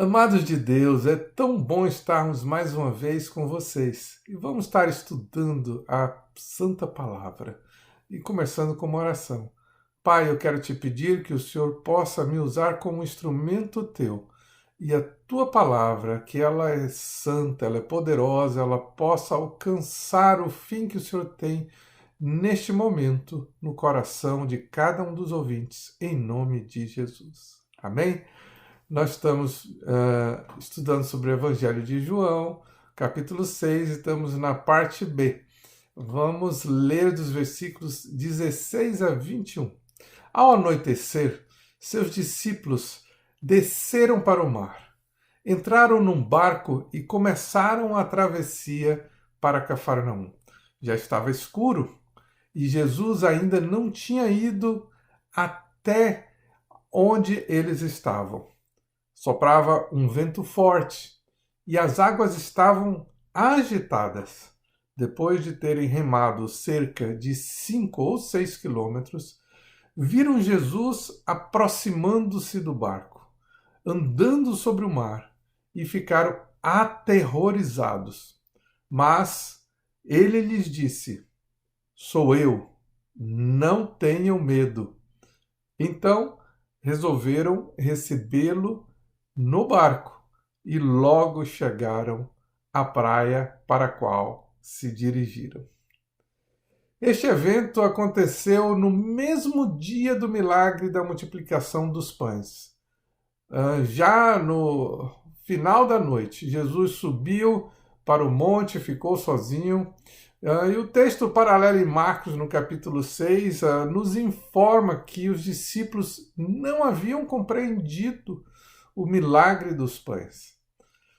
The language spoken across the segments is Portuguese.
Amados de Deus, é tão bom estarmos mais uma vez com vocês. E vamos estar estudando a Santa Palavra e começando com uma oração. Pai, eu quero te pedir que o Senhor possa me usar como instrumento teu e a tua palavra, que ela é santa, ela é poderosa, ela possa alcançar o fim que o Senhor tem neste momento no coração de cada um dos ouvintes, em nome de Jesus. Amém? Nós estamos estudando sobre o Evangelho de João, capítulo 6, e estamos na parte B. Vamos ler dos versículos 16 a 21. Ao anoitecer, seus discípulos desceram para o mar, entraram num barco e começaram a travessia para Cafarnaum. Já estava escuro e Jesus ainda não tinha ido até onde eles estavam. Soprava um vento forte e as águas estavam agitadas. Depois de terem remado cerca de 5 ou 6 quilômetros, viram Jesus aproximando-se do barco, andando sobre o mar, e ficaram aterrorizados. Mas ele lhes disse: Sou eu, não tenham medo. Então resolveram recebê-lo no barco e logo chegaram à praia para a qual se dirigiram. Este evento aconteceu no mesmo dia do milagre da multiplicação dos pães. Já no final da noite, Jesus subiu para o monte, ficou sozinho. E o texto paralelo em Marcos, no capítulo 6, nos informa que os discípulos não haviam compreendido o milagre dos pães.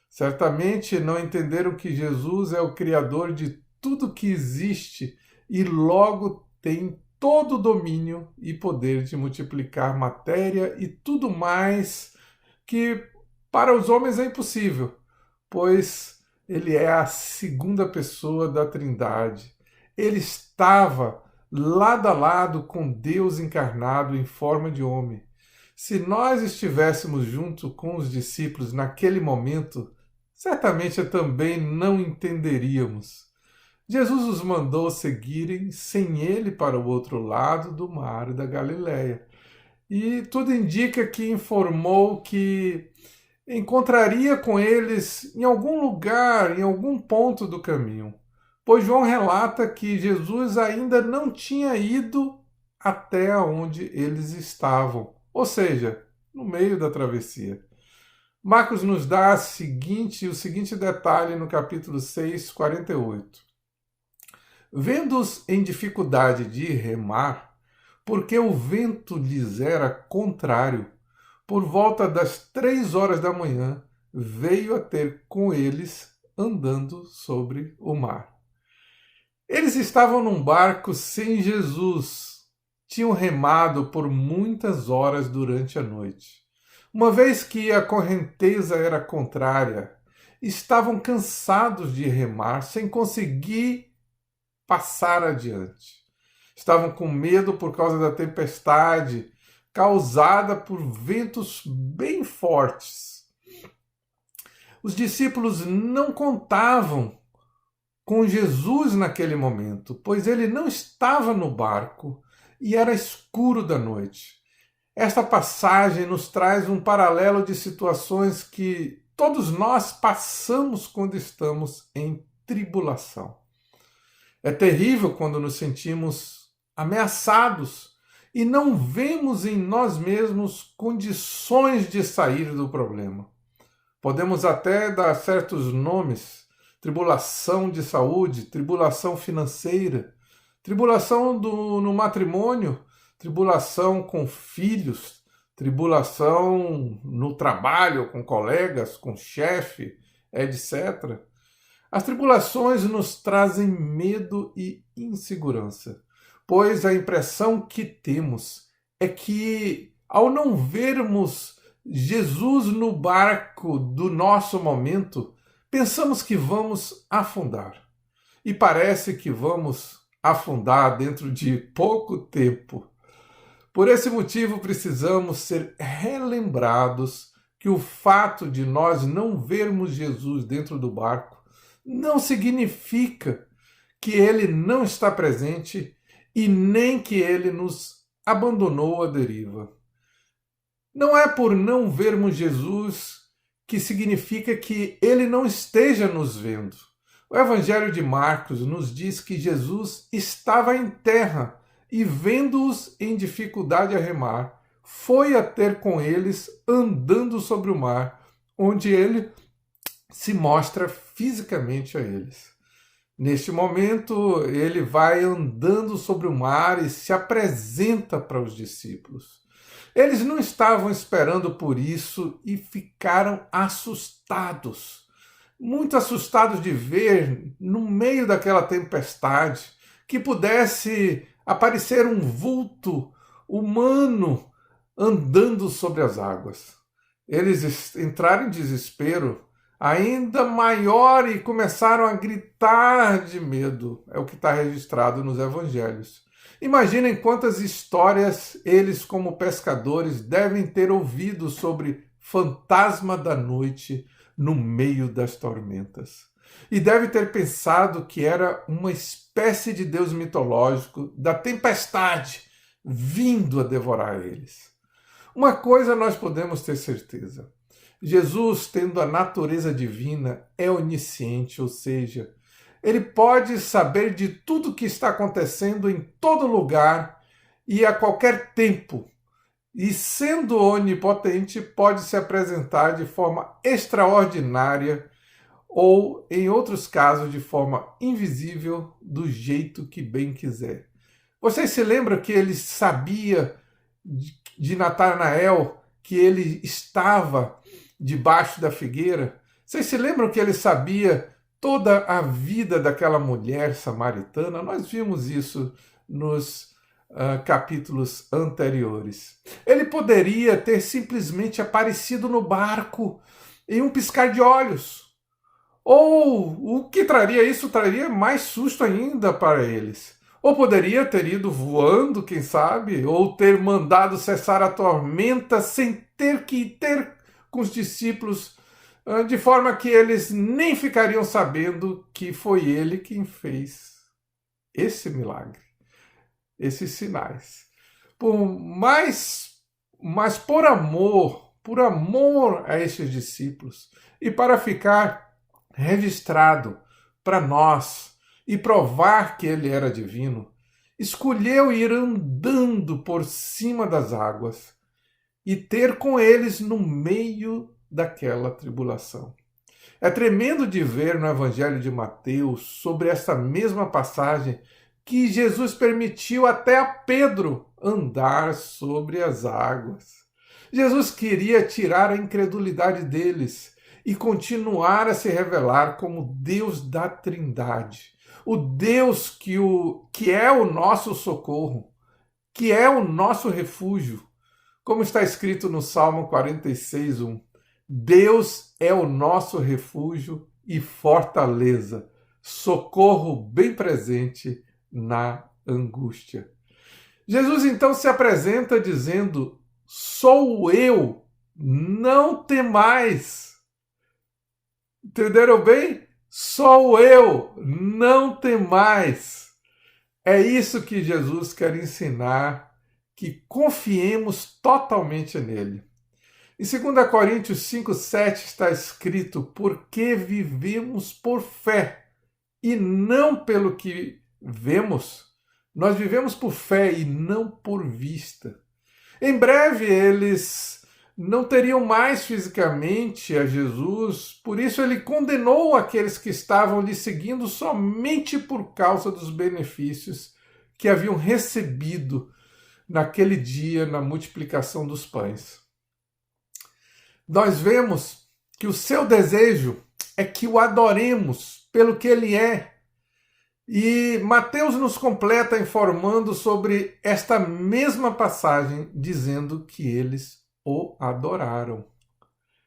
Certamente não entenderam que Jesus é o Criador de tudo que existe e logo tem todo o domínio e poder de multiplicar matéria e tudo mais que para os homens é impossível, pois ele é a segunda pessoa da Trindade. Ele estava lado a lado com Deus encarnado em forma de homem. Se nós estivéssemos junto com os discípulos naquele momento, certamente também não entenderíamos. Jesus os mandou seguirem sem ele para o outro lado do mar da Galileia. E tudo indica que informou que encontraria com eles em algum lugar, em algum ponto do caminho. Pois João relata que Jesus ainda não tinha ido até onde eles estavam, ou seja, no meio da travessia. Marcos nos dá o seguinte detalhe no capítulo 6, 48. Vendo-os em dificuldade de remar, porque o vento lhes era contrário, por volta das 3 horas da manhã, veio a ter com eles andando sobre o mar. Eles estavam num barco sem Jesus. Tinham remado por muitas horas durante a noite. Uma vez que a correnteza era contrária, estavam cansados de remar sem conseguir passar adiante. Estavam com medo por causa da tempestade causada por ventos bem fortes. Os discípulos não contavam com Jesus naquele momento, pois ele não estava no barco e era escuro da noite. Esta passagem nos traz um paralelo de situações que todos nós passamos quando estamos em tribulação. É terrível quando nos sentimos ameaçados e não vemos em nós mesmos condições de sair do problema. Podemos até dar certos nomes: tribulação de saúde, tribulação financeira, tribulação no matrimônio, tribulação com filhos, tribulação no trabalho, com colegas, com chefe, etc. As tribulações nos trazem medo e insegurança, pois a impressão que temos é que, ao não vermos Jesus no barco do nosso momento, pensamos que vamos afundar. E parece que vamos afundar dentro de pouco tempo. Por esse motivo, precisamos ser relembrados que o fato de nós não vermos Jesus dentro do barco não significa que ele não está presente e nem que ele nos abandonou à deriva. Não é por não vermos Jesus que significa que ele não esteja nos vendo. O Evangelho de Marcos nos diz que Jesus estava em terra e, vendo-os em dificuldade a remar, foi a ter com eles andando sobre o mar, onde ele se mostra fisicamente a eles. Neste momento, ele vai andando sobre o mar e se apresenta para os discípulos. Eles não estavam esperando por isso e ficaram assustados. Muito assustados de ver, no meio daquela tempestade, que pudesse aparecer um vulto humano andando sobre as águas. Eles entraram em desespero ainda maior e começaram a gritar de medo. É o que está registrado nos evangelhos. Imaginem quantas histórias eles, como pescadores, devem ter ouvido sobre fantasma da noite no meio das tormentas. E deve ter pensado que era uma espécie de deus mitológico da tempestade vindo a devorar eles. Uma coisa nós podemos ter certeza: Jesus, tendo a natureza divina, é onisciente, ou seja, ele pode saber de tudo o que está acontecendo em todo lugar e a qualquer tempo. E, sendo onipotente, pode se apresentar de forma extraordinária ou, em outros casos, de forma invisível, do jeito que bem quiser. Vocês se lembram que ele sabia de Natanael que ele estava debaixo da figueira? Vocês se lembram que ele sabia toda a vida daquela mulher samaritana? Nós vimos isso nos capítulos anteriores. Ele poderia ter simplesmente aparecido no barco em um piscar de olhos. Ou o que traria isso? Traria mais susto ainda para eles. Ou poderia ter ido voando, quem sabe, ou ter mandado cessar a tormenta sem ter que ter com os discípulos, de forma que eles nem ficariam sabendo que foi ele quem fez esse milagre, esses sinais. Mas por amor a esses discípulos e para ficar registrado para nós e provar que ele era divino, escolheu ir andando por cima das águas e ter com eles no meio daquela tribulação. É tremendo de ver no Evangelho de Mateus, sobre essa mesma passagem, que Jesus permitiu até a Pedro andar sobre as águas. Jesus queria tirar a incredulidade deles e continuar a se revelar como Deus da Trindade, o Deus que é o nosso socorro, que é o nosso refúgio. Como está escrito no Salmo 46:1, Deus é o nosso refúgio e fortaleza, socorro bem presente na angústia. Jesus então se apresenta dizendo: sou eu, não temais. Entenderam bem? Sou eu, não temais. É isso que Jesus quer ensinar, que confiemos totalmente nele. Em 2 Coríntios 5:7 está escrito: porque vivemos por fé e não pelo que vemos. Nós vivemos por fé e não por vista. Em breve eles não teriam mais fisicamente a Jesus, por isso ele condenou aqueles que estavam lhe seguindo somente por causa dos benefícios que haviam recebido naquele dia na multiplicação dos pães. Nós vemos que o seu desejo é que o adoremos pelo que ele é. E Mateus nos completa informando sobre esta mesma passagem, dizendo que eles o adoraram.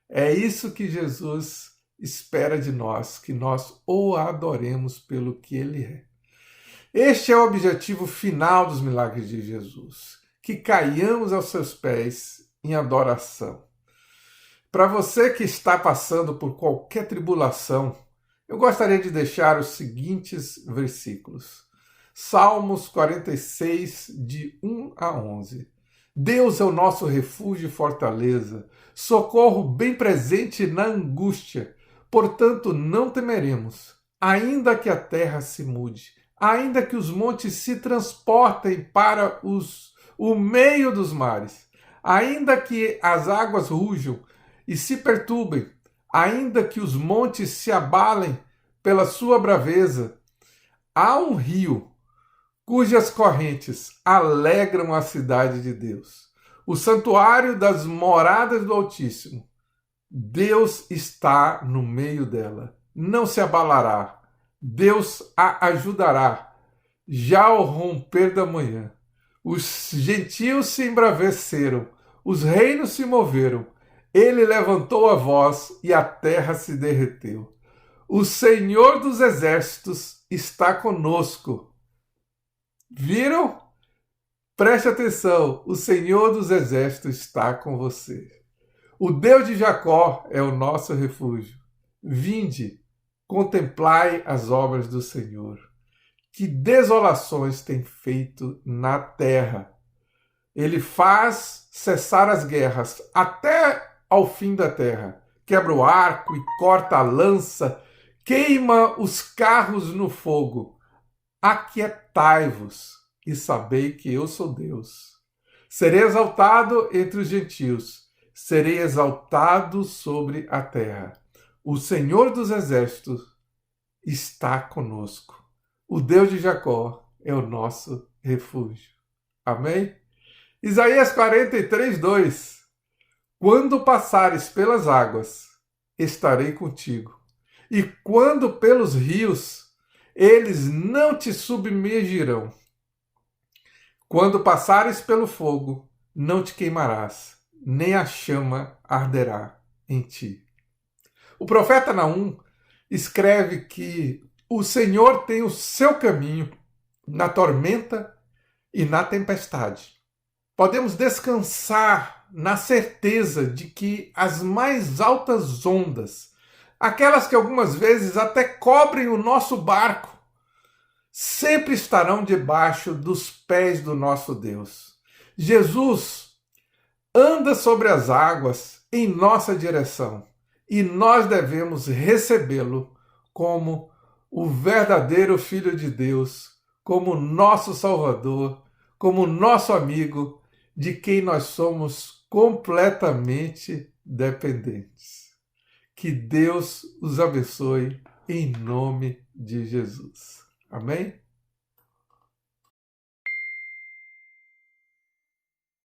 É isso que Jesus espera de nós, que nós o adoremos pelo que ele é. Este é o objetivo final dos milagres de Jesus, que caiamos aos seus pés em adoração. Para você que está passando por qualquer tribulação, eu gostaria de deixar os seguintes versículos. Salmos 46, de 1 a 11. Deus é o nosso refúgio e fortaleza, socorro bem presente na angústia. Portanto, não temeremos, ainda que a terra se mude, ainda que os montes se transportem para o meio dos mares, ainda que as águas rujam e se perturbem, ainda que os montes se abalem pela sua braveza. Há um rio cujas correntes alegram a cidade de Deus, o santuário das moradas do Altíssimo. Deus está no meio dela, não se abalará. Deus a ajudará, já ao romper da manhã. Os gentios se embraveceram, os reinos se moveram. Ele levantou a voz e a terra se derreteu. O Senhor dos exércitos está conosco. Viram? Preste atenção, o Senhor dos exércitos está com você. O Deus de Jacó é o nosso refúgio. Vinde, contemplai as obras do Senhor. Que desolações tem feito na terra. Ele faz cessar as guerras até ao fim da terra. Quebra o arco e corta a lança, queima os carros no fogo. Aquietai-vos e sabei que eu sou Deus. Serei exaltado entre os gentios, serei exaltado sobre a terra. O Senhor dos exércitos está conosco. O Deus de Jacó é o nosso refúgio. Amém? Isaías 43, 2. Quando passares pelas águas, estarei contigo. E quando pelos rios, eles não te submergirão. Quando passares pelo fogo, não te queimarás, nem a chama arderá em ti. O profeta Naum escreve que o Senhor tem o seu caminho na tormenta e na tempestade. Podemos descansar na certeza de que as mais altas ondas, aquelas que algumas vezes até cobrem o nosso barco, sempre estarão debaixo dos pés do nosso Deus. Jesus anda sobre as águas em nossa direção e nós devemos recebê-lo como o verdadeiro Filho de Deus, como nosso Salvador, como nosso amigo, de quem nós somos completamente dependentes. Que Deus os abençoe em nome de Jesus. Amém?